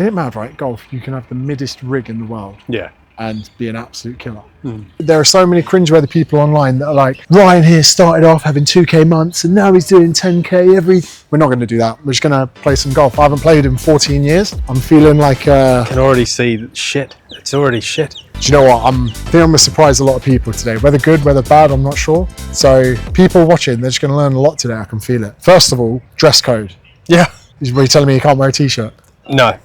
Isn't it mad, right? Golf, you can have the middest rig in the world. Yeah. And be an absolute killer. There are so many cringeworthy people online that are like, Ryan here started off having 2K months and now he's doing 10K every... We're not going to do that. We're just going to play some golf. I haven't played in 14 years. I'm feeling like... I can already see shit. It's already shit. Do you know what? I think I'm going to surprise a lot of people today. Whether good, whether bad, I'm not sure. So people watching, they're just going to learn a lot today. I can feel it. First of all, dress code. Yeah. Were you telling me you can't wear a t-shirt? No.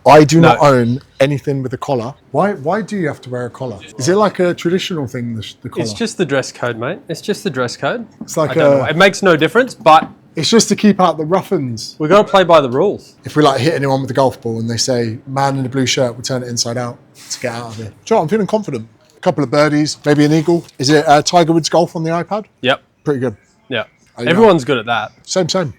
I do not own anything with a collar. Why do you have to wear a collar? Is it like a traditional thing, the collar? It's just the dress code, mate. It's just the dress code. It's like it makes no difference, but it's just to keep out the rough-uns. We've got to play by the rules. If we like hit anyone with a golf ball and they say, man in the blue shirt, we'll turn it inside out to get out of here. Do you know what? I'm feeling confident. A couple of birdies, maybe an eagle. Is it Tiger Woods golf on the iPad? Yep. Pretty good. Yeah. Everyone's good at that. Same. Same.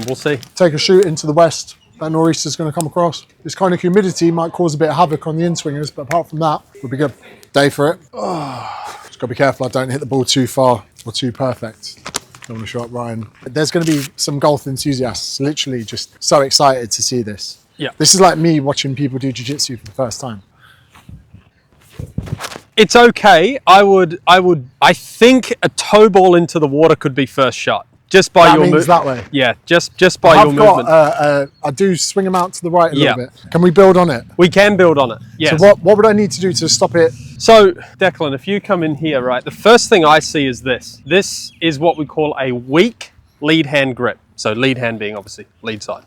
We'll see. Take a shoot into the west. That nor'easter's going to come across. This kind of humidity might cause a bit of havoc on the in-swingers, but apart from that, we'll be good. Day for it. Just got to be careful I don't hit the ball too far or too perfect. Don't want to show up Ryan. There's going to be some golf enthusiasts literally just so excited to see this. Yeah. This is like me watching people do jiu-jitsu for the first time. It's okay. I think a toe ball into the water could be first shot. Just by your movement. That way. Yeah, just by your movement. I do swing them out to the right a little bit. Can we build on it? We can build on it, yes. So what would I need to do to stop it? So, Declan, if you come in here, right, the first thing I see is this. This is what we call a weak lead hand grip. So lead hand being obviously lead side.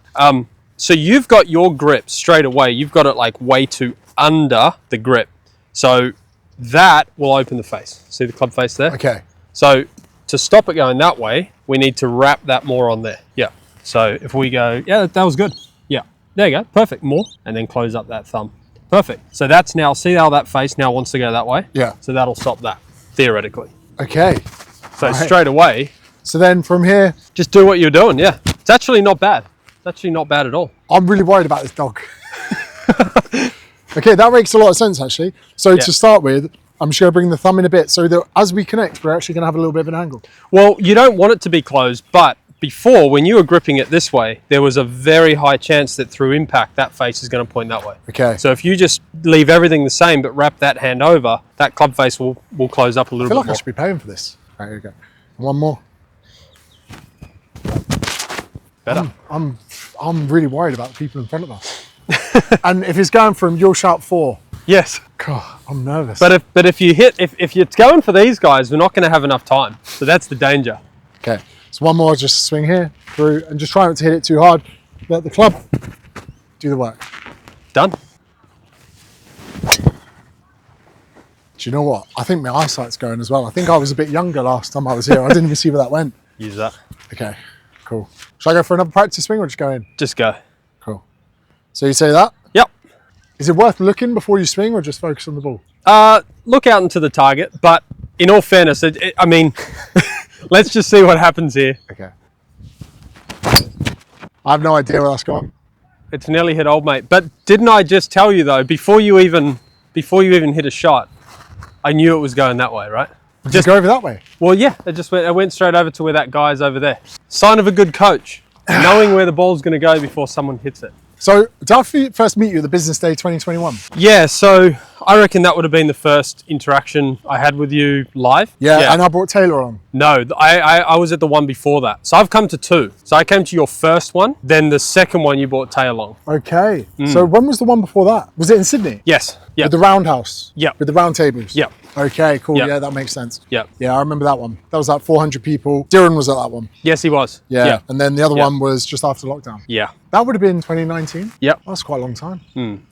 So you've got your grip straight away. You've got it like way too under the grip. So that will open the face. See the club face there? Okay. So to stop it going that way, we need to wrap that more on there. Yeah. So if we go, yeah, that was good. Yeah. There you go. Perfect. More. And then close up that thumb. Perfect. So that's now, see how that face now wants to go that way? Yeah. So that'll stop that, theoretically. Okay. So straight away. So then from here. Just do what you're doing. Yeah. It's actually not bad. It's actually not bad at all. I'm really worried about this dog. Okay. That makes a lot of sense actually. So to start with, I'm just going to bring the thumb in a bit so that as we connect, we're actually going to have a little bit of an angle. Well, you don't want it to be closed, but before, when you were gripping it this way, there was a very high chance that through impact, that face is going to point that way. Okay. So if you just leave everything the same, but wrap that hand over, that club face will close up a little bit more. I feel like I should be paying for this. All right, here we go. One more. Better. I'm really worried about the people in front of us. And if it's going from, you'll shout 4. Yes. God, I'm nervous. But if you're going for these guys, we're not going to have enough time. So that's the danger. Okay. So one more, just swing here through and just try not to hit it too hard. Let the club do the work. Done. Do you know what? I think my eyesight's going as well. I think I was a bit younger last time I was here. I didn't even see where that went. Use that. Okay, cool. Shall I go for another practice swing or just go in? Just go. Cool. So you say that? Yep. Is it worth looking before you swing or just focus on the ball? Look out into the target, but in all fairness, I mean, let's just see what happens here. Okay. I have no idea where that's gone. It's nearly hit old mate. But didn't I just tell you though, before you even hit a shot, I knew it was going that way, right? Just go over that way? Well, yeah, it went straight over to where that guy's over there. Sign of a good coach, knowing where the ball's going to go before someone hits it. So, did I first meet you at the Business Day 2021? Yeah, so I reckon that would have been the first interaction I had with you live. Yeah. And I brought Taylor on. No, I was at the one before that. So I've come to 2. So I came to your first one, then the second one you brought Taylor along. Okay. So when was the one before that? Was it in Sydney? Yes. Yeah. With the roundhouse? Yeah. With the round tables? Yeah. Okay, cool. Yep. Yeah, that makes sense. Yeah. Yeah, I remember that one. That was like 400 people. Darren was at that one. Yes, he was. Yeah. And then the other one was just after lockdown. Yeah. That would have been 2019? Yep. That's quite a long time.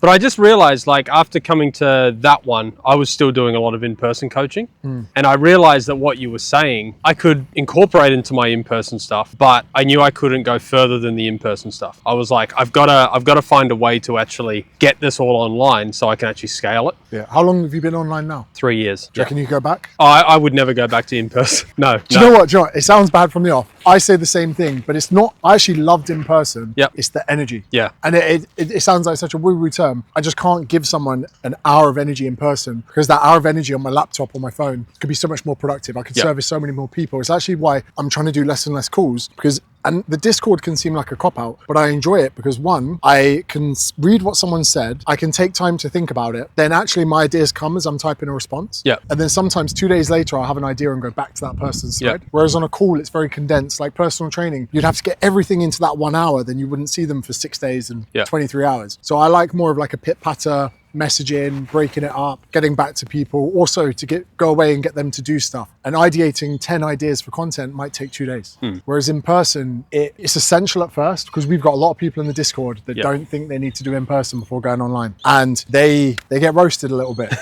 But I just realized, like, after coming to that one, I was still doing a lot of in-person coaching. And I realized that what you were saying, I could incorporate into my in-person stuff, but I knew I couldn't go further than the in-person stuff. I was like, I've got to find a way to actually get this all online so I can actually scale it. Yeah. How long have you been online now? 3 years. Do you reckon you go back? I would never go back to in-person. No. Do you know what, John? It sounds bad from the off. I say the same thing, but it's not. I actually loved in person. Yep. It's the energy. Yeah. And it sounds like such a woo-woo term. I just can't give someone an hour of energy in person because that hour of energy on my laptop or my phone could be so much more productive. I could service so many more people. It's actually why I'm trying to do less and less calls because And the Discord can seem like a cop-out, but I enjoy it because one, I can read what someone said, I can take time to think about it, then actually my ideas come as I'm typing a response. Yeah. And then sometimes 2 days later, I'll have an idea and go back to that person's thread. Whereas on a call, it's very condensed. Like personal training, you'd have to get everything into that 1 hour, then you wouldn't see them for 6 days and 23 hours. So I like more of like a pit-patter, messaging, breaking it up, getting back to people, also to go away and get them to do stuff. And ideating 10 ideas for content might take 2 days. Whereas in person, it's essential at first because we've got a lot of people in the Discord that don't think they need to do in person before going online. And they get roasted a little bit.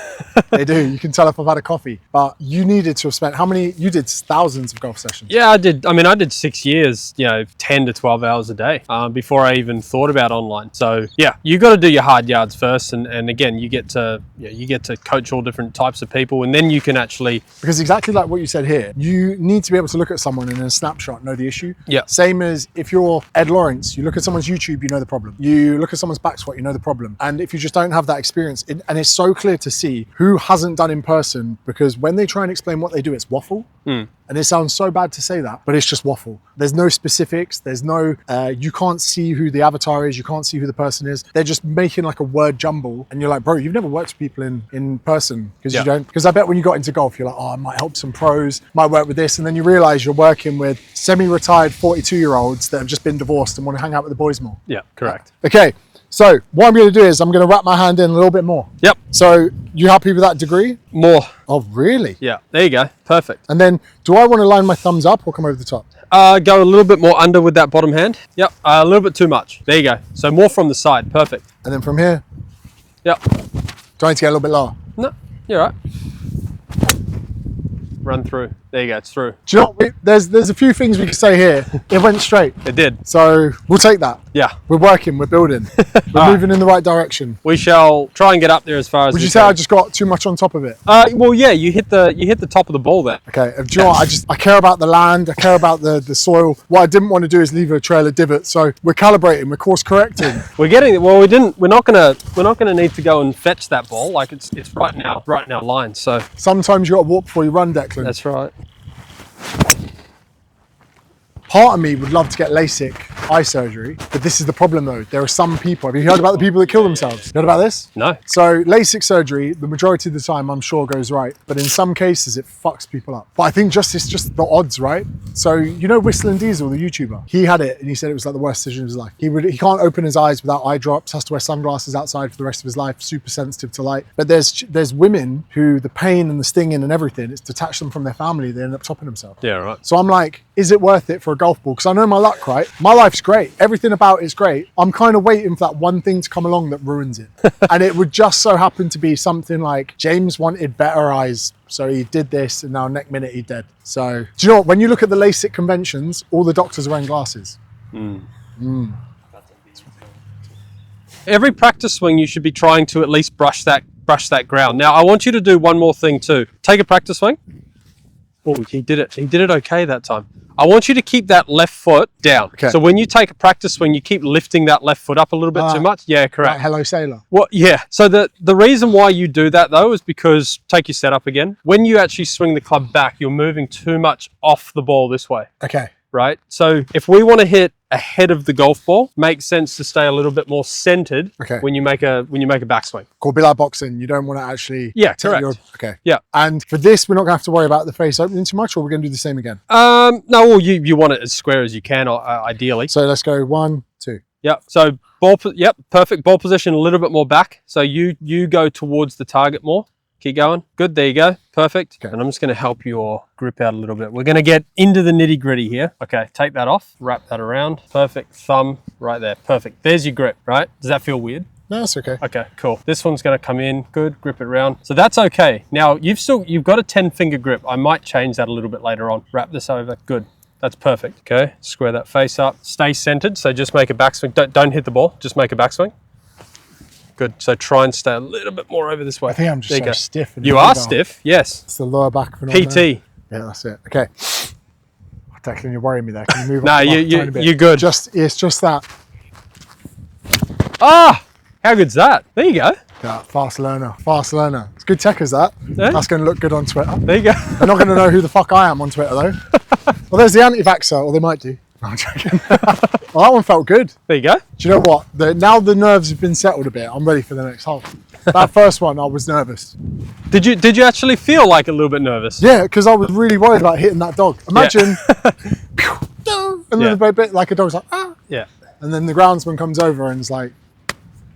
They do. You can tell if I've had a coffee. But you needed to have spent, how many, you did thousands of golf sessions. Yeah, I did. I mean, I did 6 years, 10 to 12 hours a day before I even thought about online. So yeah, you got to do your hard yards first. And again, you get to coach all different types of people, and then you can actually, because exactly like what you said here, you need to be able to look at someone and in a snapshot know the issue. Same as if you're Ed Lawrence, you look at someone's YouTube, you know the problem. You look at someone's back squat, you know the problem. And if you just don't have that experience, and it's so clear to see who hasn't done in person, because when they try and explain what they do, it's waffle. And it sounds so bad to say that, but it's just waffle. There's no specifics. There's no, you can't see who the avatar is. You can't see who the person is. They're just making like a word jumble. And you're like, bro, you've never worked with people in person because you don't. Because I bet when you got into golf, you're like, oh, I might help some pros, might work with this. And then you realize you're working with semi-retired 42-year-olds that have just been divorced and want to hang out with the boys more. Yeah, correct. Okay. So what I'm going to do is I'm going to wrap my hand in a little bit more. Yep. So you happy with that degree? More. Oh, really? Yeah. There you go. Perfect. And then do I want to line my thumbs up or come over the top? Go a little bit more under with that bottom hand. Yep. A little bit too much. There you go. So more from the side. Perfect. And then from here? Yep. Do I need to get a little bit lower? No, you're right. Run through. There you go, it's through. Do you know what? There's a few things we could say here. It went straight. It did. So we'll take that. Yeah. We're working, we're building. We're moving in the right direction. We shall try and get up there as far as Would you say I just got too much on top of it? Well, yeah, you hit the top of the ball there. Okay. Do you know what? I care about the land. I care about the soil. What I didn't want to do is leave a trail of divots. So we're calibrating. We're course correcting. We're getting. Well, we're not gonna need to go and fetch that ball. Like it's right now, right in our line. So sometimes you got to walk before you run, Declan. That's right. Part of me would love to get LASIK eye surgery, but this is the problem though. There are some people, have you heard about the people that kill themselves? You heard about this? No. So LASIK surgery, the majority of the time I'm sure goes right, but in some cases it fucks people up. But I think it's just the odds, right? So you know Whistling Diesel, the YouTuber? He had it and he said it was like the worst decision of his life. He can't open his eyes without eye drops, has to wear sunglasses outside for the rest of his life, super sensitive to light. But there's women who the pain and the stinging and everything, it's detached them from their family, they end up topping themselves. Yeah, right. So I'm like, is it worth it for a golf ball? Because I know my luck, right? My life's great. Everything about it's great. I'm kind of waiting for that one thing to come along that ruins it. And it would just so happen to be something like James wanted better eyes. So he did this and now next minute he's dead. So do you know what? When you look at the LASIK conventions, all the doctors are wearing glasses. Every practice swing, you should be trying to at least brush that ground. Now, I want you to do one more thing too. Take a practice swing. Oh, he did it. He did it okay that time. I want you to keep that left foot down. Okay. So when you take a practice swing, you keep lifting that left foot up a little bit too much. Yeah, correct. Like Hello Sailor. Well, yeah. So the reason why you do that though is because, take your setup again. When you actually swing the club back, you're moving too much off the ball this way. Okay. Right? So if we want to hit ahead of the golf ball, makes sense to stay a little bit more centered when you make a backswing. Cool, be like boxing. You don't want to actually correct. Okay. Yeah. And for this, we're not gonna have to worry about the face opening too much, or we're gonna do the same again? No, well, you want it as square as you can, ideally. So let's go 1, 2. Yep. So perfect ball position, a little bit more back. So you go towards the target more. Keep going. Good. There you go. Perfect. Okay. And I'm just going to help your grip out a little bit. We're going to get into the nitty gritty here. Okay. Take that off. Wrap that around. Perfect. Thumb right there. Perfect. There's your grip, right? Does that feel weird? No, that's okay. Okay, cool. This one's going to come in. Good. Grip it around. So that's okay. Now you've got a 10-finger grip. I might change that a little bit later on. Wrap this over. Good. That's perfect. Okay. Square that face up. Stay centered. So just make a backswing. Don't hit the ball. Just make a backswing. Good. So try and stay a little bit more over this way. I think I'm just so stiff. You are stiff, yes. It's the lower back. PT. Yeah, that's it. Okay. Declan, you're worrying me there. Can you move No, you're good. It's just that. Ah, how good's that? There you go. Yeah, fast learner. It's good tech as that. Yeah. That's going to look good on Twitter. There you go. They're not going to know who the fuck I am on Twitter though. Well, there's the anti-vaxxer, or they might do. I'm joking. Well, that one felt good. There you go. Do you know what? Now the nerves have been settled a bit, I'm ready for the next hole. That first one, I was nervous. Did you actually feel like a little bit nervous? Yeah, because I was really worried about hitting that dog. Imagine, and then a bit like a dog's like, ah. Yeah. And then the groundsman comes over and is like,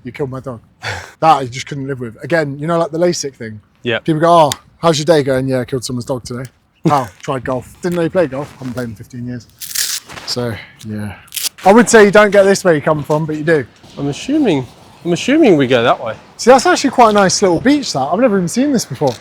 you killed my dog. That I just couldn't live with. Again, you know, like the LASIK thing. Yeah. People go, oh, how's your day going? Yeah, I killed someone's dog today. Oh, tried golf. Didn't know you played golf. Haven't played in 15 years. So, yeah. I would say you don't get this where you come from, but you do. I'm assuming we go that way. See, that's actually quite a nice little beach, that. I've never even seen this before.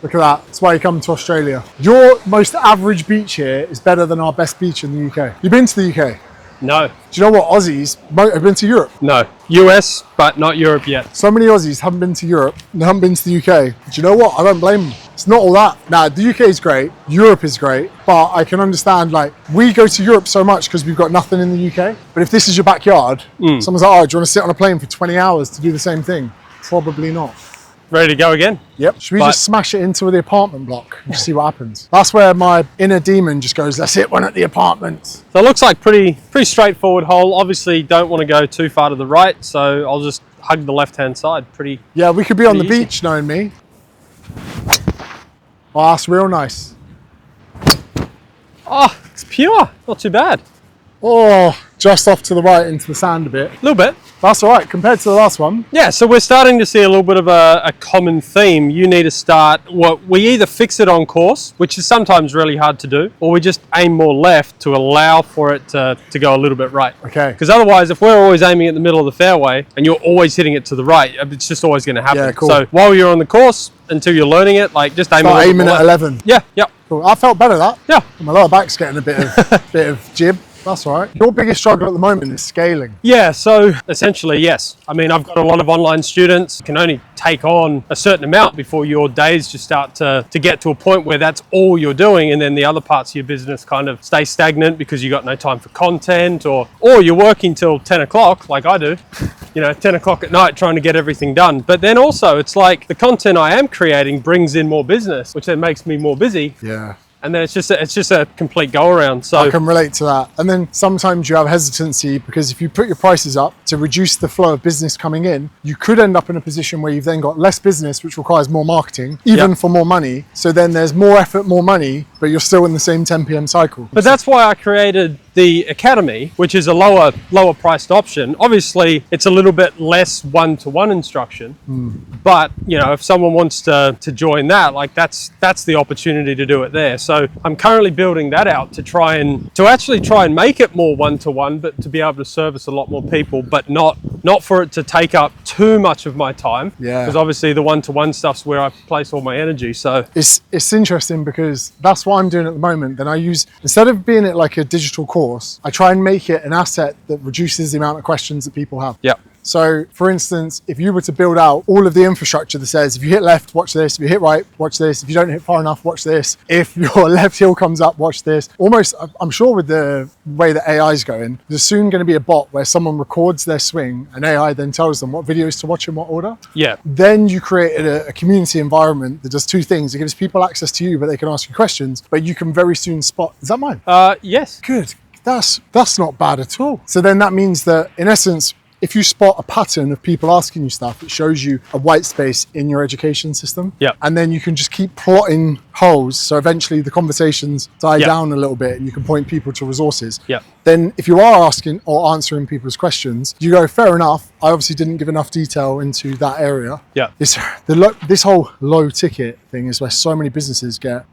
Look at that. That's why you come to Australia. Your most average beach here is better than our best beach in the UK. You've been to the UK? No. Do you know what? Aussies have been to Europe. No. US, but not Europe yet. So many Aussies haven't been to Europe and haven't been to the UK. Do you know what? I don't blame them. It's not all that. Now, the UK is great. Europe is great. But I can understand, like, we go to Europe so much because we've got nothing in the UK. But if this is your backyard, someone's like, oh, do you want to sit on a plane for 20 hours to do the same thing? Probably not. Ready to go again? Yep. Should we just smash it into the apartment block and just see what happens? That's where my inner demon just goes, let's hit one at the apartment. So it looks like pretty straightforward hole. Obviously don't want to go too far to the right, so I'll just hug the left-hand side. Yeah, we could be on the easy. beach, knowing me. Oh, that's real nice. Oh, it's pure. Not too bad. Oh, just off to the right into the sand a bit. A little bit. That's all right compared to the last one. Yeah, so we're starting to see a little bit of a common theme. You need to start, we either fix it on course, which is sometimes really hard to do, or we just aim more left to allow for it to go a little bit right. Okay. Because otherwise, if we're always aiming at the middle of the fairway and you're always hitting it to the right, it's just always going to happen. Yeah, cool. So while you're on the course, until you're learning it, like just aim Start aiming at 11. Yeah, yeah. Cool. I felt better that. Yeah. My lower back's getting a bit of jib. That's all right. Your biggest struggle at the moment is scaling. Yeah, so essentially, yes. I mean, I've got a lot of online students. You can only take on a certain amount before your days just start to get to a point where that's all you're doing, and then the other parts of your business kind of stay stagnant because you've got no time for content, or you're working till 10 o'clock like I do, 10 o'clock at night trying to get everything done. But then also it's like the content I am creating brings in more business, which then makes me more busy. Yeah. And then it's just a complete go around. So I can relate to that. And then sometimes you have hesitancy because if you put your prices up to reduce the flow of business coming in, you could end up in a position where you've then got less business, which requires more marketing, even for more money. So then there's more effort, more money, but you're still in the same 10 PM cycle. But that's why I created the Academy, which is a lower priced option. Obviously, it's a little bit less one-to-one instruction, but if someone wants to join that, like that's the opportunity to do it there. So I'm currently building that out to actually try and make it more one-to-one, but to be able to service a lot more people, but not for it to take up too much of my time. Yeah. Because obviously the one-to-one stuff's where I place all my energy. So it's interesting because that's what I'm doing at the moment. Then I use, instead of being it like a digital course, I try and make it an asset that reduces the amount of questions that people have. yeah. So for instance, if you were to build out all of the infrastructure that says, if you hit left, watch this. If you hit right, watch this. If you don't hit far enough, watch this. If your left heel comes up, watch this. Almost, I'm sure with the way that AI is going, there's soon going to be a bot where someone records their swing and AI then tells them what videos to watch in what order. Yeah. Then you create a community environment that does two things. It gives people access to you, but they can ask you questions, but you can very soon spot, is that mine? Yes. Good. That's not bad at all. So then that means that in essence, if you spot a pattern of people asking you stuff, it shows you a white space in your education system. Yeah. And then you can just keep plotting holes. So eventually the conversations die down a little bit and you can point people to resources. Yeah. Then if you are asking or answering people's questions, you go, fair enough. I obviously didn't give enough detail into that area. Yeah. This whole low ticket thing is where so many businesses get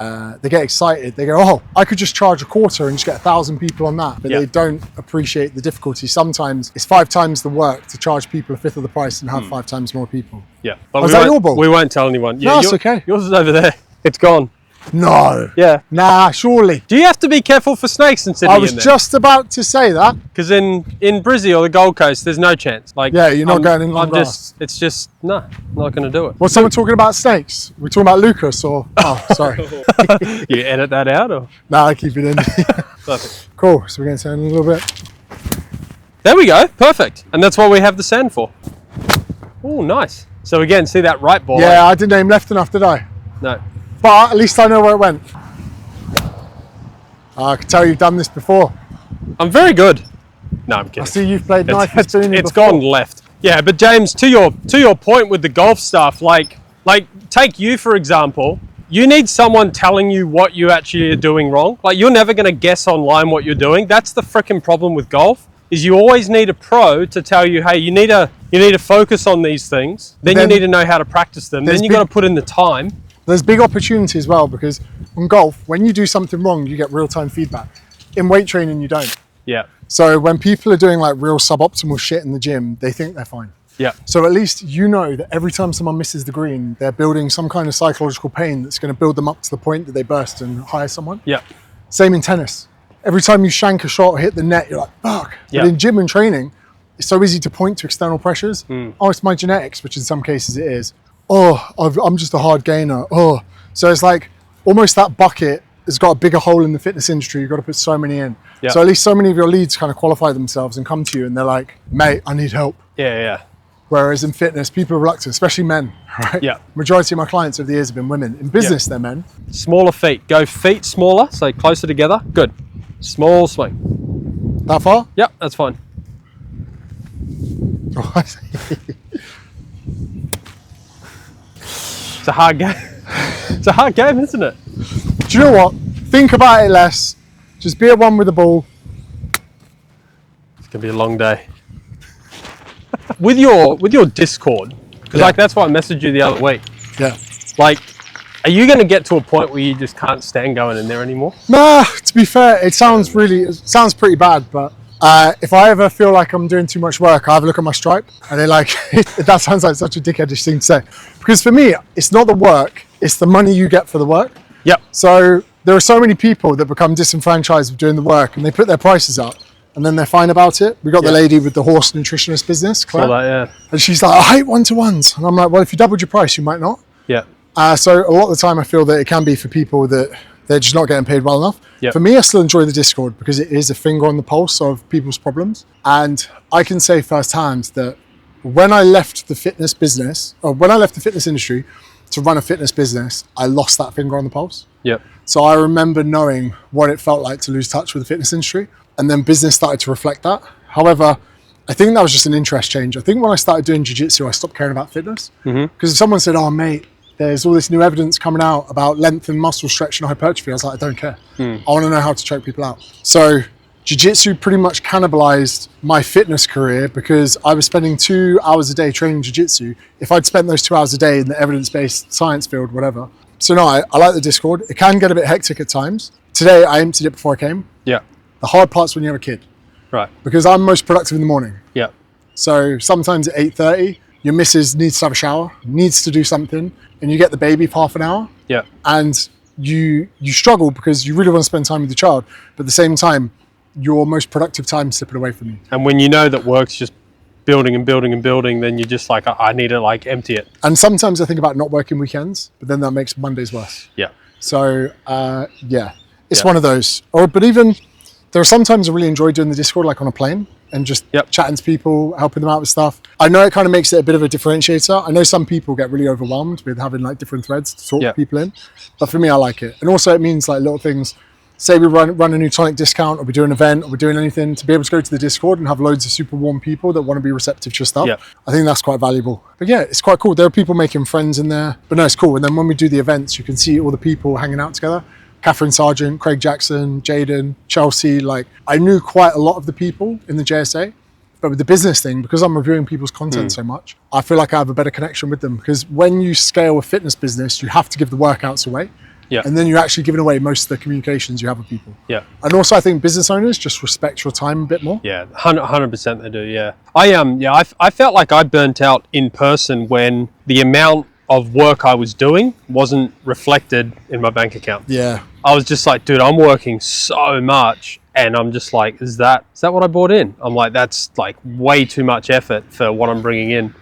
excited. They go, oh, I could just charge a quarter and just get 1,000 people on that. But they don't appreciate the difficulty. Sometimes it's 5 times the work to charge people a fifth of the price and have 5 times more people. Yeah. But Was that your ball? We won't tell anyone. Yeah, No, it's okay. Yours is over there. It's gone. No. Yeah. Nah, surely. Do you have to be careful for snakes in Sydney? I was just about to say that. Because in Brizzy or the Gold Coast, there's no chance. Like, Yeah, you're not going in long grass. It's just, no, I'm not going to do it. Was someone talking about snakes? We're talking about Lucas or... Oh, sorry. You edit that out or? Nah, I keep it in. Perfect. Cool. So we're going to turn a little bit. There we go. Perfect. And that's what we have the sand for. Oh, nice. So again, see that right ball? Yeah, I didn't aim left enough, did I? No. But at least I know where it went. I can tell you've done this before. I'm very good. No, I'm kidding. I see you've played knife and spoon It's before. gone left. Yeah, but James, to your point with the golf stuff, like take you for example. You need someone telling you what you actually are doing wrong. Like, you're never going to guess online what you're doing. That's the freaking problem with golf. Is you always need a pro to tell you, hey, you need to focus on these things. Then you need to know how to practice them. Then you got to put in the time. There's big opportunity as well, because in golf, when you do something wrong, you get real-time feedback. In weight training, you don't. Yeah. So when people are doing like real suboptimal shit in the gym, they think they're fine. Yeah. So at least you know that every time someone misses the green, they're building some kind of psychological pain that's going to build them up to the point that they burst and hire someone. Yeah. Same in tennis. Every time you shank a shot or hit the net, you're like, fuck. Yeah. But in gym and training, it's so easy to point to external pressures. Oh, it's my genetics, which in some cases it is. Oh, I'm just a hard gainer. Oh. So it's like almost that bucket has got a bigger hole in the fitness industry. You've got to put so many in. Yeah. So at least so many of your leads kind of qualify themselves and come to you and they're like, mate, I need help. Yeah. Whereas in fitness, people are reluctant, especially men, right? Yeah. Majority of my clients over the years have been women. In business, they're men. Smaller feet. Go feet smaller, so closer together. Good. Small swing. That far? Yep, that's fine. It's a hard game. It's a hard game, isn't it? Do you know what? Think about it less. Just be at one with the ball. It's gonna be a long day. with your Discord, because like that's why I messaged you the other week. Yeah. Like, are you gonna get to a point where you just can't stand going in there anymore? Nah, to be fair, it sounds pretty bad, but if I ever feel like I'm doing too much work, I have a look at my stripe and they're like, that sounds like such a dickheadish thing to say. Because for me, it's not the work, it's the money you get for the work. Yep. So there are so many people that become disenfranchised with doing the work and they put their prices up and then they're fine about it. We got the lady with the horse nutritionist business, Claire, Saw that, yeah. and she's like, I hate one-to-ones. And I'm like, well, if you doubled your price, you might not. Yeah. So a lot of the time I feel that it can be for people that they're just not getting paid well enough. Yep. For me, I still enjoy the Discord because it is a finger on the pulse of people's problems. And I can say firsthand that when I left the fitness business, or when I left the fitness industry to run a fitness business, I lost that finger on the pulse. Yep. So I remember knowing what it felt like to lose touch with the fitness industry, and then business started to reflect that. However, I think that was just an interest change. I think when I started doing jiu-jitsu, I stopped caring about fitness. Because if someone said, oh mate, there's all this new evidence coming out about length and muscle stretch and hypertrophy, I was like, I don't care. I want to know how to choke people out. So jiu-jitsu pretty much cannibalized my fitness career because I was spending 2 hours a day training jiu-jitsu. If I'd spent those 2 hours a day in the evidence-based science field, whatever. So no, I like the Discord. It can get a bit hectic at times. Today, I emptied it before I came. Yeah. The hard part's when you have a kid. Right. Because I'm most productive in the morning. Yeah. So sometimes at 8:30, your missus needs to have a shower, needs to do something, and you get the baby for half an hour. Yeah. And you struggle because you really want to spend time with the child, but at the same time, your most productive time is slipping away from you. And when you know that work's just building and building and building, then you're just like, I need to like empty it. And sometimes I think about not working weekends, but then that makes Mondays worse. Yeah. So it's one of those. But even there are sometimes I really enjoy doing the Discord, like on a plane, and just chatting to people, helping them out with stuff. I know it kind of makes it a bit of a differentiator. I know some people get really overwhelmed with having like different threads to talk to people in, but for me, I like it. And also it means like little things. Say we run a new tonic discount, or we do an event, or we're doing anything, to be able to go to the Discord and have loads of super warm people that want to be receptive to your stuff. I think that's quite valuable. But yeah, it's quite cool. There are people making friends in there, but no, it's cool. And then when we do the events, you can see all the people hanging out together. Catherine Sargent, Craig Jackson, Jaden, Chelsea. Like, I knew quite a lot of the people in the JSA, but with the business thing, because I'm reviewing people's content so much, I feel like I have a better connection with them. Because when you scale a fitness business, you have to give the workouts away. Yeah. And then you're actually giving away most of the communications you have with people. Yeah. And also I think business owners just respect your time a bit more. Yeah, 100% they do, yeah. I felt like I burnt out in person when the amount of work I was doing wasn't reflected in my bank account. Yeah. I was just like, dude, I'm working so much. And I'm just like, is that what I bought in? I'm like, that's like way too much effort for what I'm bringing in.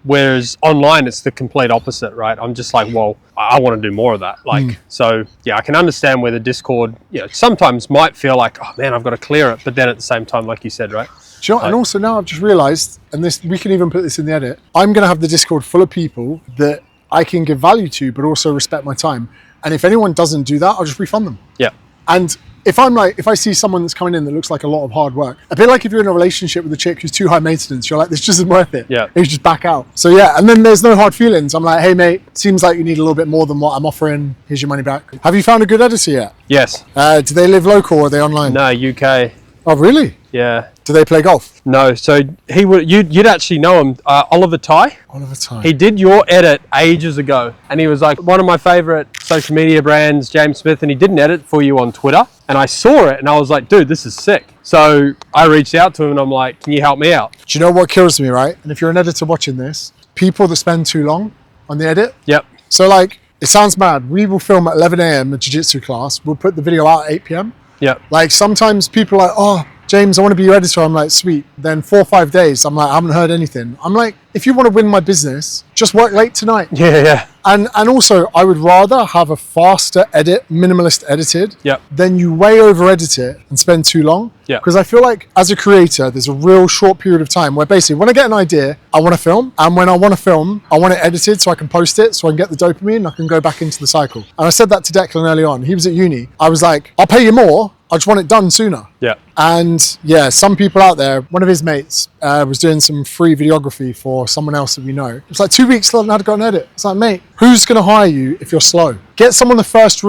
Whereas online, it's the complete opposite, right? I'm just like, well, I want to do more of that. Like, so yeah, I can understand where the Discord, sometimes might feel like, oh man, I've got to clear it. But then at the same time, like you said, right? Do you know, and also now I've just realized, and this, we can even put this in the edit, I'm going to have the Discord full of people that I can give value to, but also respect my time. And if anyone doesn't do that, I'll just refund them. Yeah. And if I see someone that's coming in that looks like a lot of hard work, a bit like if you're in a relationship with a chick who's too high maintenance, you're like, this just isn't worth it. Yeah. You just back out. So yeah, and then there's no hard feelings. I'm like, hey mate, seems like you need a little bit more than what I'm offering. Here's your money back. Have you found a good editor yet? Yes. Do they live local or are they online? No, UK. Oh really? Yeah. Do they play golf? No, so he would. You'd actually know him, Oliver Ty. Oliver Ty. He did your edit ages ago, and he was like one of my favorite social media brands, James Smith, and he did an edit for you on Twitter. And I saw it, and I was like, dude, this is sick. So I reached out to him, and I'm like, can you help me out? Do you know what kills me, right? And if you're an editor watching this, people that spend too long on the edit. Yep. So like, it sounds mad. We will film at 11 a.m. a jiu-jitsu class. We'll put the video out at 8 p.m. Yep. Like sometimes people are like, oh, James, I want to be your editor. I'm like, sweet. Then 4 or 5 days, I'm like, I haven't heard anything. I'm like, if you want to win my business, just work late tonight. Yeah. And also, I would rather have a faster edit, minimalist edited, Yep. than you way over edit it and spend too long. Yeah. Because I feel like as a creator, there's a real short period of time where basically when I get an idea, I want to film. And when I want to film, I want it edited so I can post it, so I can get the dopamine and I can go back into the cycle. And I said that to Declan early on. He was at uni. I was like, I'll pay you more. I just want it done sooner. Yeah. And yeah, some people out there, one of his mates was doing some free videography for someone else that we know. It's like 2 weeks learning how to go and edit. It's like, mate, who's going to hire you if you're slow? Get someone the first,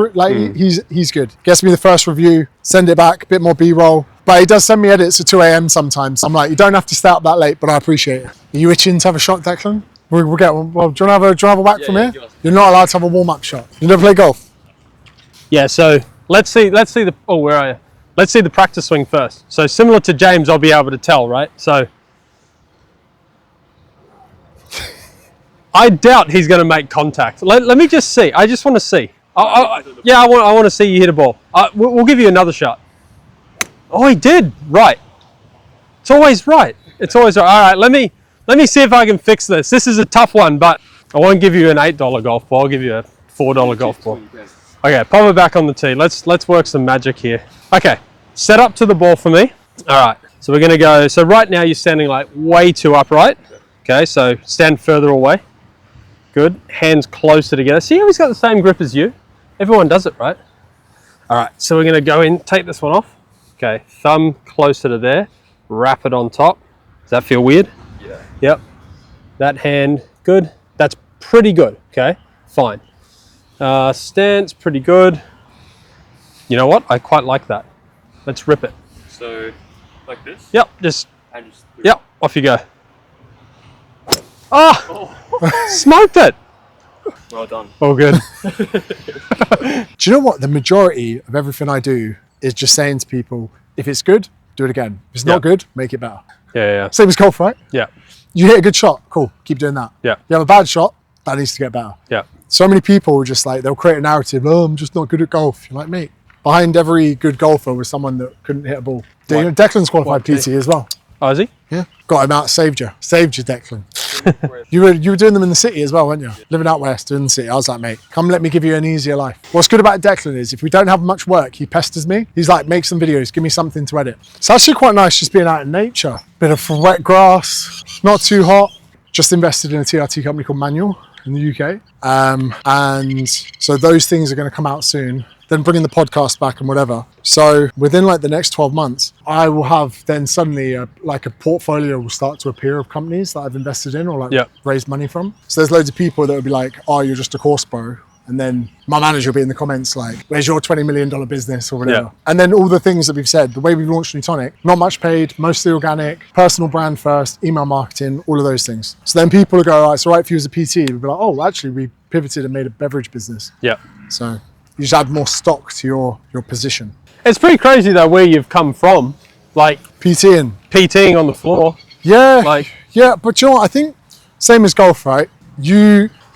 he's good. Gets me the first review, send it back, a bit more B-roll. But he does send me edits at 2 a.m. sometimes. I'm like, you don't have to stay up that late, but I appreciate it. Are you itching to have a shot, Declan? We'll get one. Well, do you want to have a whack from here? You're not allowed to have a warm-up shot. You never play golf? Yeah, so let's see the, oh, where are you? Let's see the practice swing first. So similar to James, I'll be able to tell, right? So I doubt he's going to make contact. Let me just see. I just want to see. I want to see you hit a ball. We'll give you another shot. Oh, he did. Right. It's always right. It's always right. All right, let me see if I can fix this. This is a tough one, but I won't give you an $8 golf ball. I'll give you a $4 golf ball. Okay, pop it back on the tee. Let's work some magic here. Okay, set up to the ball for me. All right, so we're gonna go, so right now you're standing like way too upright. Okay, so stand further away. Good, hands closer together. See how he's got the same grip as you? Everyone does it, right? All right, so we're gonna go in, take this one off. Okay, thumb closer to there, wrap it on top. Does that feel weird? Yeah. Yep. That hand, good. That's pretty good, okay? Fine. Stance, pretty good. You know what? I quite like that. Let's rip it. So, like this? Yep, just, And just yep, off you go. Oh, smoked it. Well done. All good. Do you know what? The majority of everything I do is just saying to people, if it's good, do it again. If it's not good, make it better. Yeah. Same as golf, right? Yeah. You hit a good shot, cool, keep doing that. Yeah. You have a bad shot, that needs to get better. Yeah. So many people just like, they'll create a narrative, oh, I'm just not good at golf. You're like, mate, behind every good golfer was someone that couldn't hit a ball. Declan's qualified PT as well. Oh, is he? Yeah. Got him out, saved you, Declan. You were doing them in the city as well, weren't you? Living out west, doing the city. I was like, mate, come let me give you an easier life. What's good about Declan is if we don't have much work, he pesters me. He's like, make some videos, give me something to edit. It's actually quite nice just being out in nature. Bit of wet grass, not too hot. Just invested in a TRT company called Manual in the UK. And so those things are going to come out soon. Then bringing the podcast back and whatever. So within like the next 12 months, I will have then suddenly a portfolio will start to appear of companies that I've invested in or raised money from. So there's loads of people that will be like, oh, you're just a course bro. And then my manager will be in the comments like, where's your $20 million business or whatever. Yeah. And then all the things that we've said, the way we've launched Newtonic, not much paid, mostly organic, personal brand first, email marketing, all of those things. So then people will go, oh, it's all right for you as a PT. We'll be like, oh, actually we pivoted and made a beverage business. Yeah. So you just add more stock to your position. It's pretty crazy though where you've come from, like PTing on the floor. Yeah, yeah, but you know what? I think same as golf, right?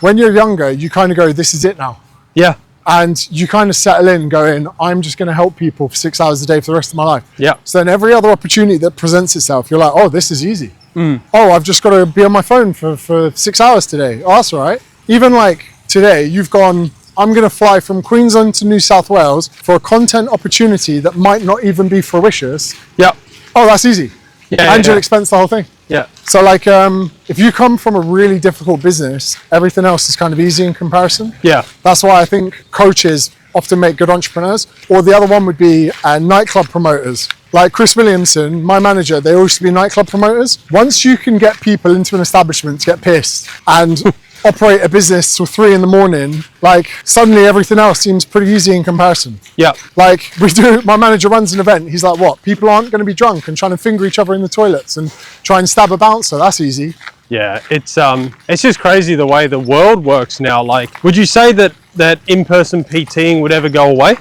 When you're younger, you kind of go, this is it now. Yeah. And you kind of settle in going, I'm just going to help people for 6 hours a day for the rest of my life. Yeah. So then every other opportunity that presents itself, you're like, oh, this is easy. Oh, I've just got to be on my phone for 6 hours today. Oh, that's all right. Even like today, you've gone, I'm going to fly from Queensland to New South Wales for a content opportunity that might not even be fruitious. Yep. Oh, that's easy. Yeah. And you'll expense the whole thing. Yeah. So like, if you come from a really difficult business, everything else is kind of easy in comparison. Yeah. That's why I think coaches often make good entrepreneurs. Or the other one would be nightclub promoters. Like Chris Williamson, my manager, they all used to be nightclub promoters. Once you can get people into an establishment to get pissed and operate a business till 3 a.m, like suddenly everything else seems pretty easy in comparison. Yeah. Like my manager runs an event. He's like, what? People aren't going to be drunk and trying to finger each other in the toilets and try and stab a bouncer. That's easy. Yeah, it's just crazy the way the world works now. Like, would you say that in-person PTing would ever go away?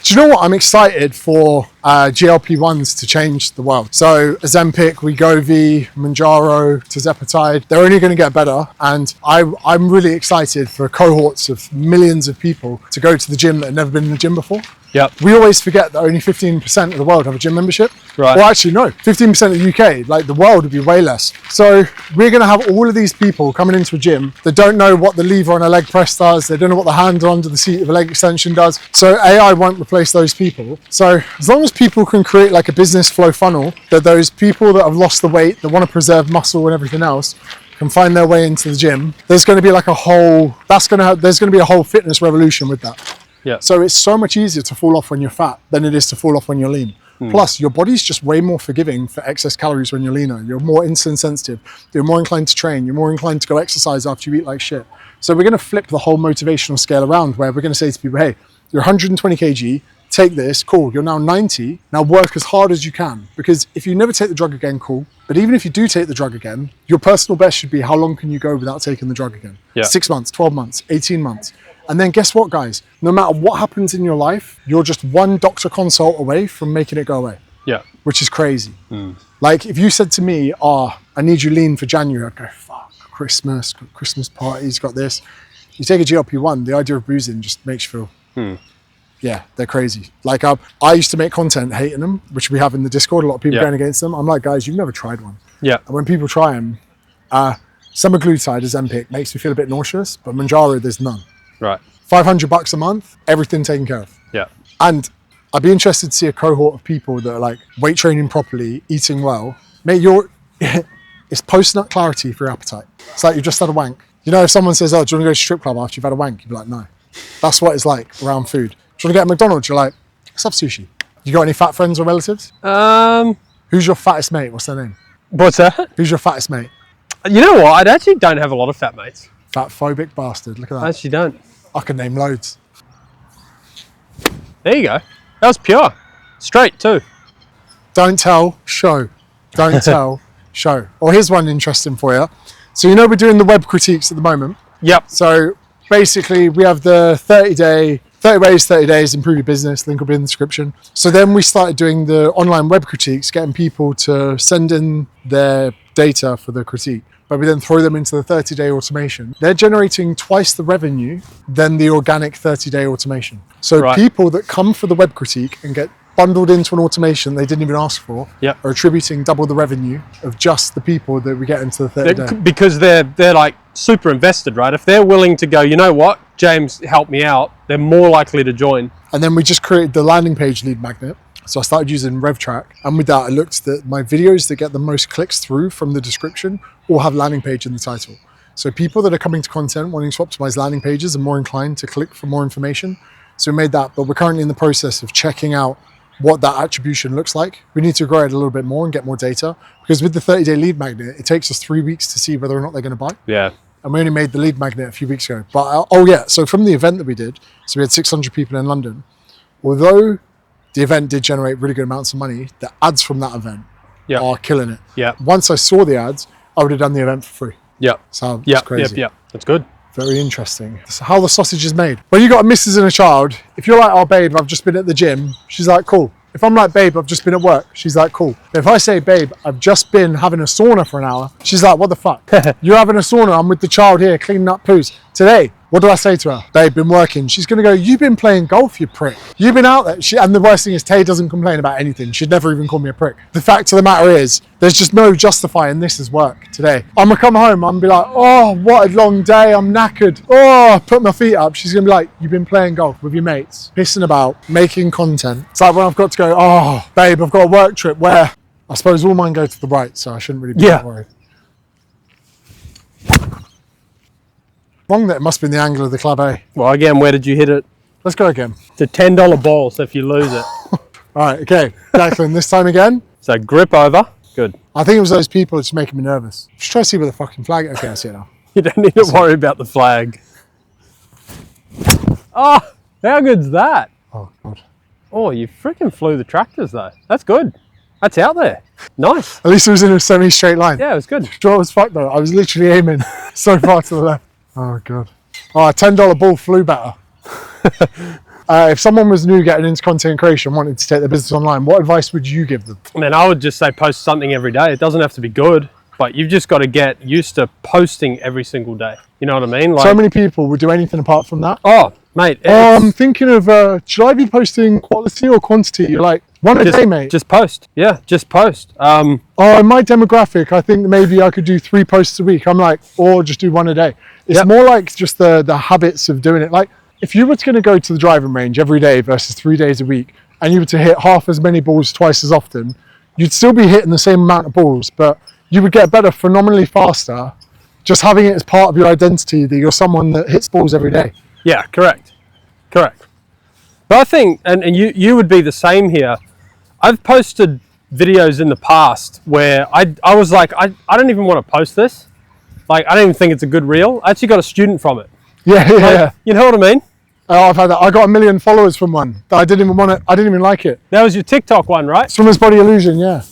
Do you know what? I'm excited for GLP-1s to change the world. So Ozempic, Wegovy, Mounjaro, tirzepatide, they're only going to get better. And I'm really excited for cohorts of millions of people to go to the gym that have never been in the gym before. Yep. We always forget that only 15% of the world have a gym membership. Right. Well, actually, no, 15% of the UK, like the world would be way less. So we're going to have all of these people coming into a gym that don't know what the lever on a leg press does. They don't know what the hand under the seat of a leg extension does. So AI won't replace those people. So as long as people can create like a business flow funnel, that those people that have lost the weight, that want to preserve muscle and everything else, can find their way into the gym, there's going to be like a whole, there's going to be a whole fitness revolution with that. Yeah. So it's so much easier to fall off when you're fat than it is to fall off when you're lean. Plus, your body's just way more forgiving for excess calories when you're leaner. You're more insulin sensitive. You're more inclined to train. You're more inclined to go exercise after you eat like shit. So we're going to flip the whole motivational scale around, where we're going to say to people, hey, you're 120 kg, take this, cool. You're now 90, now work as hard as you can. Because if you never take the drug again, cool. But even if you do take the drug again, your personal best should be how long can you go without taking the drug again? Yeah. 6 months, 12 months, 18 months. And then guess what, guys? No matter what happens in your life, you're just one doctor consult away from making it go away. Yeah. Which is crazy. Like if you said to me, I need you lean for January, I'd go, fuck, Christmas, got Christmas parties, got this. You take a GLP-1, the idea of boozing just makes you feel, yeah, they're crazy. Like I used to make content hating them, which we have in the Discord, a lot of people going against them. I'm like, guys, you've never tried one. Yeah. And when people try them, semaglutide, Ozempic, makes me feel a bit nauseous, but Mounjaro, there's none. Right. $500 a month, everything taken care of. Yeah. And I'd be interested to see a cohort of people that are like weight training properly, eating well. Mate, it's post-nut clarity for your appetite. It's like you've just had a wank. You know, if someone says, oh, do you want to go to a strip club after you've had a wank? You'd be like, no. That's what it's like around food. Do you want to get a McDonald's? You're like, let's have sushi. You got any fat friends or relatives? Who's your fattest mate? What's their name? What's that? Who's your fattest mate? You know what? I actually don't have a lot of fat mates. Fat phobic bastard. Look at that. I actually don't. I can name loads. There you go. That was pure. Straight too. Don't tell, show. Don't tell, show. Or here's one interesting for you. So you know we're doing the web critiques at the moment. Yep. So basically we have the 30 ways, 30 days, improve your business. Link will be in the description. So then we started doing the online web critiques, getting people to send in their data for the critique. But we then throw them into the 30-day automation. They're generating twice the revenue than the organic 30-day automation. So people that come for the web critique and get bundled into an automation they didn't even ask for are attributing double the revenue of just the people that we get into the 30-day. Because they're like super invested, right? If they're willing to go, you know what, James, help me out, they're more likely to join. And then we just created the landing page lead magnet. So I started using RevTrack, and with that I looked at my videos that get the most clicks through from the description all have landing page in the title. So people that are coming to content wanting to optimize landing pages are more inclined to click for more information. So we made that, but we're currently in the process of checking out what that attribution looks like. We need to grow it a little bit more and get more data, because with the 30-day lead magnet, it takes us 3 weeks to see whether or not they're going to buy. Yeah. And we only made the lead magnet a few weeks ago. But so from the event that we did, so we had 600 people in London, although the event did generate really good amounts of money, the ads from that event are killing it. Yeah. Once I saw the ads, I would have done the event for free. Yeah. So it's crazy. Yeah. That's good. Very interesting. So how the sausage is made. When you got a missus and a child, if you're like, oh babe, I've just been at the gym, she's like, cool. If I'm like, babe, I've just been at work, she's like, cool. If I say, babe, I've just been having a sauna for an hour, she's like, what the fuck? You're having a sauna, I'm with the child here cleaning up poos. Today, what do I say to her? Babe, been working. She's gonna go, you've been playing golf, you prick. You've been out there. And the worst thing is, Tay doesn't complain about anything. She'd never even call me a prick. The fact of the matter is, there's just no justifying this as work today. I'm gonna come home, I'm gonna be like, oh, what a long day, I'm knackered. Oh, put my feet up. She's gonna be like, you've been playing golf with your mates, pissing about, making content. It's like when I've got to go, oh, babe, I've got a work trip where, I suppose all mine go to the right, so I shouldn't really be that worried. Wrong that it must be in the angle of the club, eh? Well, again, where did you hit it? Let's go again. It's a $10 ball, so if you lose it. All right, okay. Declan, this time again. So grip over. Good. I think it was those people that's making me nervous. Just try to see where the fucking flag is. Okay, I see it now. You don't need to worry about the flag. Oh, how good's that? Oh, God. Oh, you freaking flew the tractors though. That's good. That's out there. Nice. At least it was in a semi-straight line. Yeah, it was good. Sure, it was fucked though. I was literally aiming so far to the left. Oh, God. Oh, a $10 ball flew better. If someone was new getting into content creation, wanting to take their business online, what advice would you give them? Man, I would just say post something every day. It doesn't have to be good, but you've just got to get used to posting every single day. You know what I mean? Like, So many people would do anything apart from that. oh, mate. I'm thinking of, should I be posting quality or quantity? You're like, one a day, mate. Just post. Yeah, just post. Oh, in my demographic, I think maybe I could do 3 posts a week. I'm like, or just do 1 a day. It's Yep. more like just the habits of doing it. Like, if you were going to go to the driving range every day versus 3 days a week, and you were to hit half as many balls twice as often, you'd still be hitting the same amount of balls, but you would get better phenomenally faster just having it as part of your identity that you're someone that hits balls every day. Yeah, correct. Correct. But I think, and you would be the same here. I've posted videos in the past where I was like, I don't even want to post this. Like, I don't even think it's a good reel. I actually got a student from it. Yeah, yeah, yeah. You know what I mean? Oh, I've had that. I got 1 million followers from one that I didn't even want it. I didn't even like it. That was your TikTok one, right? Swimmer's Body Illusion, yeah.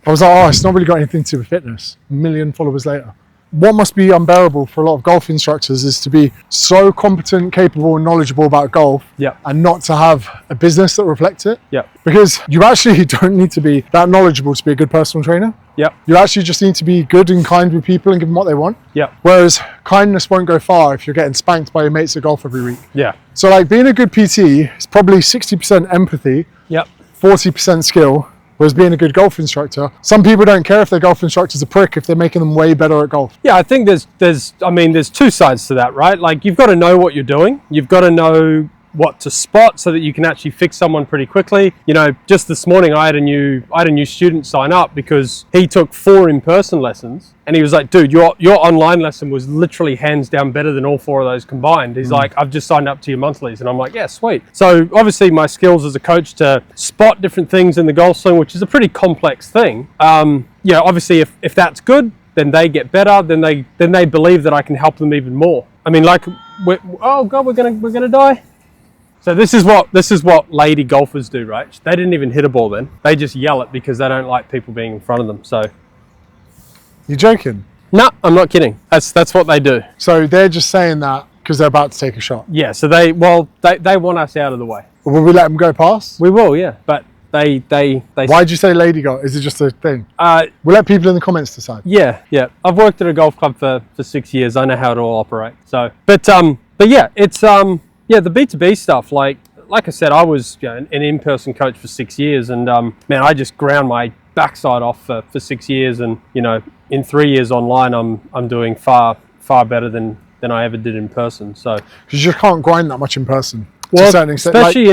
I was like, oh, it's not really got anything to do with fitness. 1 million followers later. What must be unbearable for a lot of golf instructors is to be so competent, capable, and knowledgeable about golf, Yep. and not to have a business that reflects it. Yep. Because you actually don't need to be that knowledgeable to be a good personal trainer. Yep. You actually just need to be good and kind with people and give them what they want. Yep. Whereas kindness won't go far if you're getting spanked by your mates at golf every week. Yeah. So like being a good PT is probably 60% empathy, Yep. 40% skill, whereas being a good golf instructor, some people don't care if their golf instructor's a prick if they're making them way better at golf. Yeah, I think there's 2 sides to that, right? Like, you've got to know what you're doing. You've got to know what to spot so that you can actually fix someone pretty quickly. You know, just this morning I had a new student sign up because he took 4 in-person lessons, and he was like, dude, your online lesson was literally hands down better than all 4 of those combined. He's like, I've just signed up to your monthlies. And I'm like, yeah, sweet. So obviously my skills as a coach to spot different things in the golf swing, which is a pretty complex thing. Yeah, obviously if that's good, then they get better, then they believe that I can help them even more. I mean, like, oh God, we're gonna die. So this is what lady golfers do, right? They didn't even hit a ball then. They just yell it because they don't like people being in front of them. So, You're joking? no, I'm not kidding. That's what they do. So they're just saying that because they're about to take a shot. Yeah. So they want us out of the way. Will we let them go past? We will, yeah. But they. Why'd you say lady golf? Is it just a thing? We'll let people in the comments decide. Yeah. I've worked at a golf club for 6 years. I know how it all operates. So, but yeah, it's yeah, the B2B stuff, like I said, I was an in-person coach for 6 years, and man, I just ground my backside off for 6 years, and in 3 years online, I'm doing far better than I ever did in person. So Because you just can't grind that much in person. well, to a certain extent. especially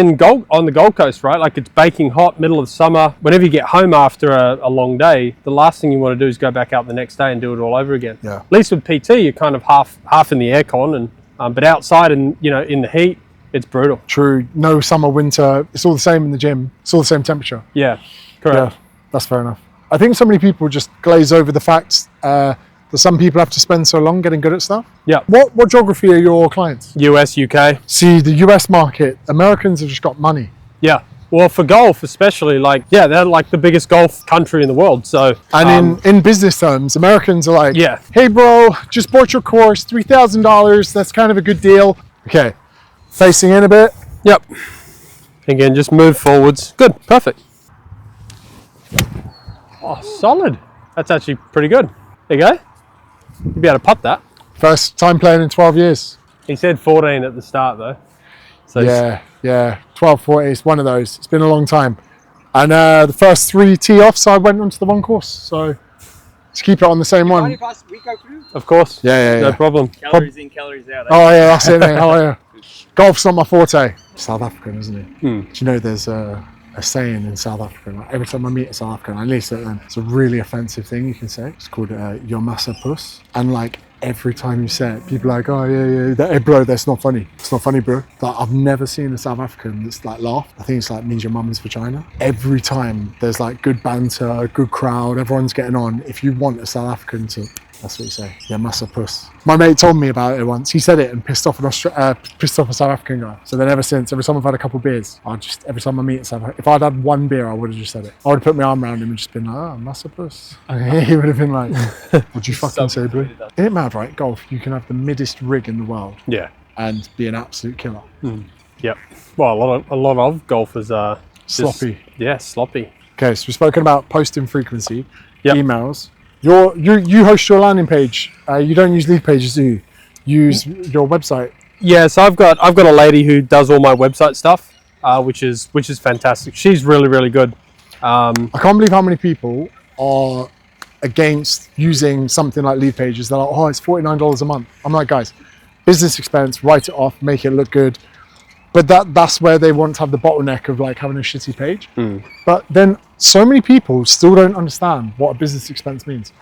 on the Gold Coast, right? Like, it's baking hot, middle of the summer. Whenever you get home after a long day, the last thing you want to do is go back out the next day and do it all over again. Yeah. At least with PT, you're kind of half in the aircon, and but outside and in the heat, it's brutal. True. No summer, winter. It's all the same in the gym. It's all the same temperature. Yeah, correct. Yeah, that's fair enough. I think so many people just glaze over the fact that some people have to spend so long getting good at stuff. Yeah. What geography are your clients? US, UK. See, the US market, Americans have just got money. Yeah. Well, for golf especially, they're like the biggest golf country in the world. So, And in business terms, Americans are like, Yeah. hey bro, just bought your course, $3,000. That's kind of a good deal. Okay. Facing in a bit. yep. Again, just move forwards. Good, perfect. Oh, solid. That's actually pretty good. There you go. You'll be able to putt that. First time playing in 12 years. He said 14 at the start though. So Yeah. 12, 14, it's one of those. It's been a long time. And the first 3 tee-offs, I went onto the one course. So let's keep it on the same one. We go through. Of course. Yeah. No problem. Calories in, calories out. Oh yeah, that's it, mate. How are you? Golf's not my forte. South African, isn't it? Do you know there's a saying in South Africa? Like, every time I meet a South African, at least it's a really offensive thing you can say. It's called "your massa puss," and like every time you say it, people are like, oh yeah, hey bro, that's not funny. It's not funny, bro. Like, I've never seen a South African that's like laughed. I think it's like means your mum's vagina. Every time there's like good banter, good crowd, everyone's getting on. If you want a South African to, that's what you say. Yeah, massa puss. My mate told me about it once. He said it and pissed off a South African guy. So then ever since, every time I've had a couple of beers, every time I meet a South African, if I'd had one beer, I would have just said it. I would have put my arm around him and just been like, oh, massa puss. And he would have been like, what'd you fucking say, bro? Isn't it mad, right? Golf, you can have the middest rig in the world. Yeah. And be an absolute killer. Yep. Well, a lot of golfers are sloppy. Sloppy. Okay, so we've spoken about posting frequency, Yep. emails. You host your landing page. You don't use lead pages, do you? Use your website. Yeah, so I've got a lady who does all my website stuff, which is fantastic. She's really, really good. I can't believe how many people are against using something like lead pages. They're like, oh, it's $49 a month. I'm like, guys, business expense, write it off, make it look good. But that's where they want to have the bottleneck of like having a shitty page. But then so many people still don't understand what a business expense means.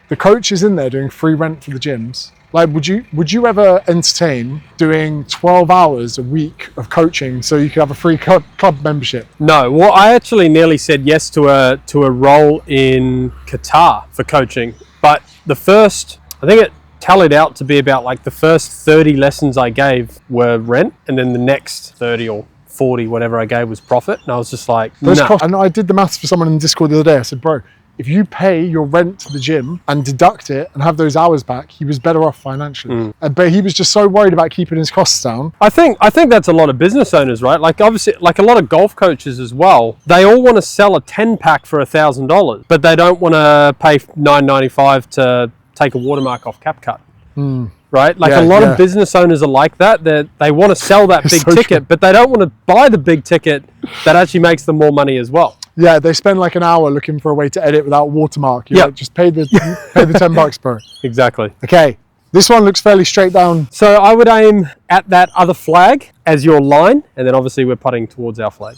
The coach is in there doing free rent for the gyms. Like, would you ever entertain doing 12 hours a week of coaching so you could have a free club membership? No, well, I actually nearly said yes to a role in Qatar for coaching, but I think it tallied out to be about like the first 30 lessons I gave were rent, and then the next 30 or 40, whatever I gave, was profit. And I was just like, no. And I did the maths for someone in Discord the other day. I said, bro, if you pay your rent to the gym and deduct it and have those hours back, he was better off financially. But he was just so worried about keeping his costs down. I think that's a lot of business owners, right? Like, obviously, like a lot of golf coaches as well, they all want to sell a 10-pack for $1,000, but they don't want to pay $9.95 to take a watermark off CapCut. Right? Like, a lot of business owners are like that. They want to sell that big ticket, but they don't want to buy the big ticket that actually makes them more money as well. Yeah, they spend like an hour looking for a way to edit without watermark. You know, just pay the $10, bro. Exactly. Okay, this one looks fairly straight down. So I would aim at that other flag as your line, and then obviously we're putting towards our flag.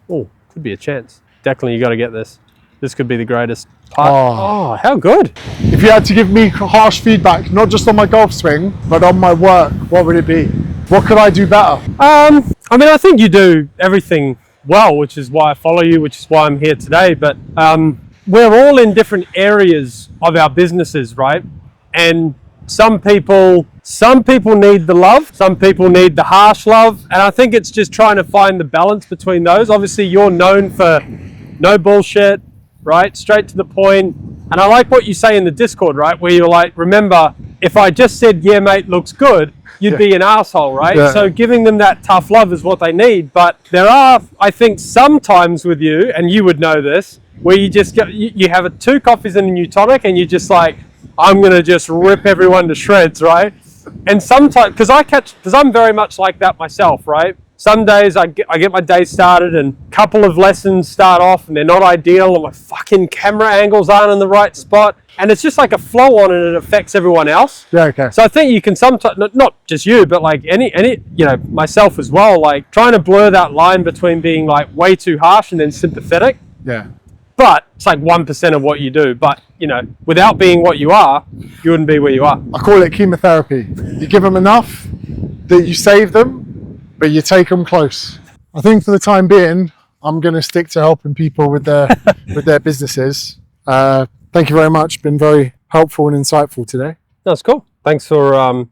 Oh, could be a chance. Declan, you got to get this. This could be the greatest part. Oh, how good. If you had to give me harsh feedback, not just on my golf swing, but on my work, what would it be? What could I do better? I mean, I think you do everything well, which is why I follow you, which is why I'm here today. But we're all in different areas of our businesses, right? And some people need the love, some people need the harsh love, and I think it's just trying to find the balance between those. Obviously, you're known for no bullshit, right? Straight to the point. And I like what you say in the Discord, right? Where you're like, remember, if I just said, yeah, mate, looks good, you'd be an asshole, right? Yeah. So giving them that tough love is what they need. But there are, I think, sometimes with you, and you would know this, where you just get, you have 2 coffees and a new tonic, and you're just like, I'm going to just rip everyone to shreds, right? And sometimes, because I'm very much like that myself, right? Some days I get my day started and a couple of lessons start off and they're not ideal, and my fucking camera angles aren't in the right spot. And it's just like a flow on and it affects everyone else. Yeah, okay. So I think you can sometimes, not just you, but like any, myself as well, like trying to blur that line between being like way too harsh and then sympathetic. Yeah. But it's like 1% of what you do. But, without being what you are, you wouldn't be where you are. I call it chemotherapy. You give them enough that you save them, but you take them close. I think for the time being, I'm going to stick to helping people with their businesses. Thank you very much. Been very helpful and insightful today. That's cool. Thanks for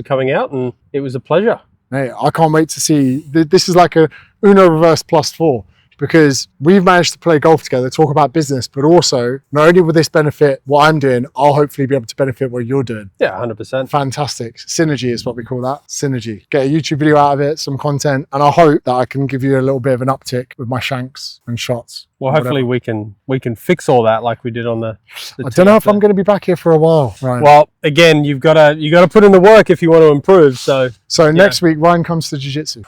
coming out, and it was a pleasure. Hey, I can't wait to see. This is like a Uno reverse +4. Because we've managed to play golf together, talk about business, but also not only will this benefit what I'm doing, I'll hopefully be able to benefit what you're doing. Yeah, 100%. Fantastic. Synergy is what we call that. Synergy. Get a YouTube video out of it, some content, and I hope that I can give you a little bit of an uptick with my shanks and shots. Well, hopefully we can fix all that like we did on the I don't know if I'm going to be back here for a while, Ryan. Well, again, you got to put in the work if you want to improve. So next week, Ryan comes to jiu-jitsu.